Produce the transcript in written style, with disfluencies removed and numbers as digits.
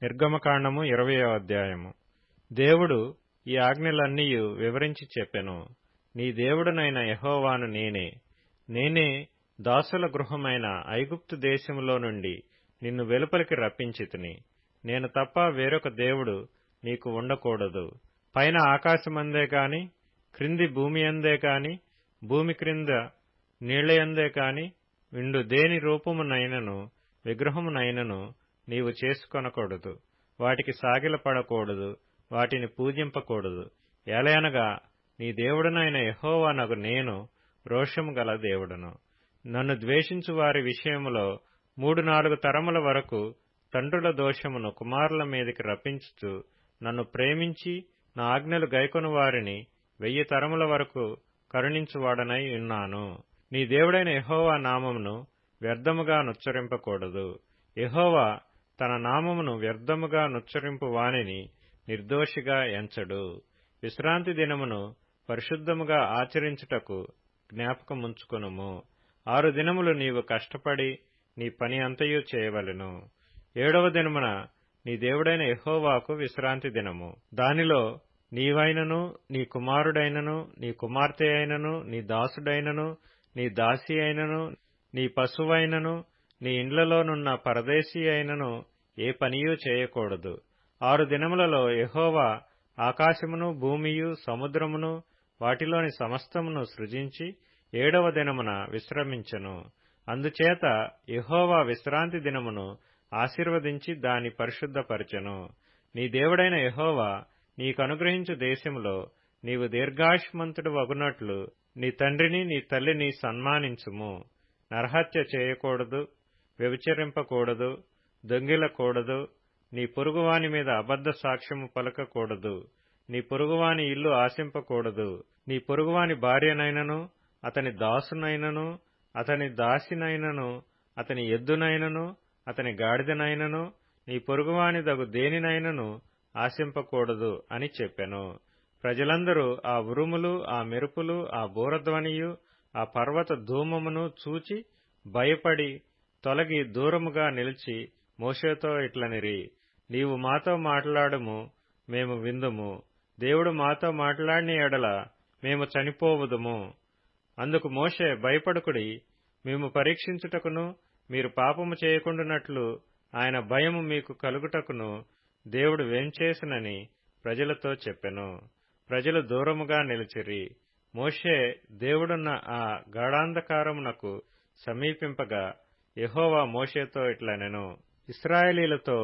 నిర్గమకాండము 20వ అధ్యాయము. దేవుడు ఈ ఆజ్ఞలన్నీయు వివరించి చెప్పెను. నీ దేవుడనైన యెహోవాను నేనే దాసుల గృహమైన ఐగుప్తు దేశములో నుండి నిన్ను వెలుపలికి రప్పించితిని. నేను తప్ప వేరొక దేవుడు నీకు ఉండకూడదు. పైన ఆకాశమందే కాని, క్రింది భూమియందే కాని, భూమి క్రింద నీళ్లయందే కాని విండు దేని రూపమునైనను విగ్రహమునైనను నీవు చేసుకొనకూడదు. వాటికి సాగిలపడకూడదు, వాటిని పూజింపకూడదు. ఏలయనగా నీ దేవుడనైన యెహోవానగు నేను రోషము గల దేవుడను. నన్ను ద్వేషించు వారి విషయములో 3-4 తరముల వరకు తండ్రుల దోషమును కుమారుల మీదికి రప్పించుచు, నన్ను ప్రేమించి నా ఆజ్ఞలు గైకొను వారిని 1000 తరముల వరకు కరుణించువాడనై ఉన్నాను. నీ దేవుడైన యెహోవా నామమును వ్యర్థముగా నుచ్చరింపకూడదు. యెహోవా తన నామమును వ్యర్థముగా నుచ్చరింపు వానిని నిర్దోషిగా ఎంచడు. విశ్రాంతి దినమును పరిశుద్ధముగా ఆచరించుటకు జ్ఞాపకముంచుకొనుము. 6 దినములు నీవు కష్టపడి నీ పని అంతయు చేయవలెను. 7వ దినమున నీ దేవుడైన యెహోవాకు విశ్రాంతి దినము. దానిలో నీవైనను, నీ కుమారుడైనను, నీ కుమార్తె అయినను, నీ దాసుడైనను, నీ దాసి అయినను, నీ పశువైనను, నీ ఇండ్లలోనున్న పరదేశీ అయినను ఏ పనియూ చేయకూడదు. 6 దినములలో యెహోవా ఆకాశమును, భూమియు, సముద్రమును, వాటిలోని సమస్తమును సృజించి 7వ దినమున విశ్రమించెను. అందుచేత యెహోవా విశ్రాంతి దినమును ఆశీర్వదించి దాని పరిశుద్ధపరచెను. నీ దేవుడైన యెహోవా నీకనుగ్రహించు దేశములో నీవు దీర్ఘాయుష్మంతుడు వగునట్లు నీ తండ్రిని నీ తల్లిని సన్మానించుము. నరహత్య చేయకూడదు, వ్యభిచరింపకూడదు, దొంగిలకూడదు, నీ పొరుగువాని మీద అబద్ధ సాక్ష్యము పలకకూడదు, నీ పొరుగువాని ఇల్లు ఆశింపకూడదు, నీ పొరుగువాని భార్యనైనను, అతని దాసునైనను, అతని దాసినైనను, అతని ఎద్దునైనను, అతని గాడిదనైనను, నీ పొరుగువానిదగు దేనినైనను ఆశింపకూడదు అని చెప్పెను. ప్రజలందరూ ఆ ఉరుములు, ఆ మెరుపులు, ఆ బూరధ్వనియు, ఆ పర్వత ధూమమును చూచి భయపడి తొలగి దూరముగా నిలిచి మోషేతో ఇట్లనిరి, నీవు మాతో మాట్లాడుము, మేము విందుము. దేవుడు మాతో మాట్లాడిన ఎడల మేము చనిపోవుదుము. అందుకు మోషే, భయపడుకుడి, మేము పరీక్షించుటకును మీరు పాపము చేయకుండునట్లు ఆయన భయము మీకు కలుగుటకును దేవుడు వేంచేసినని ప్రజలతో చెప్పెను. ప్రజలు దూరముగా నిలిచిరి. మోషే దేవుడున్న ఆ గాఢాంధకారమునకు సమీపింపగా యెహోవా మోషేతో ఇట్లనెను, ఇశ్రాయేలీలతో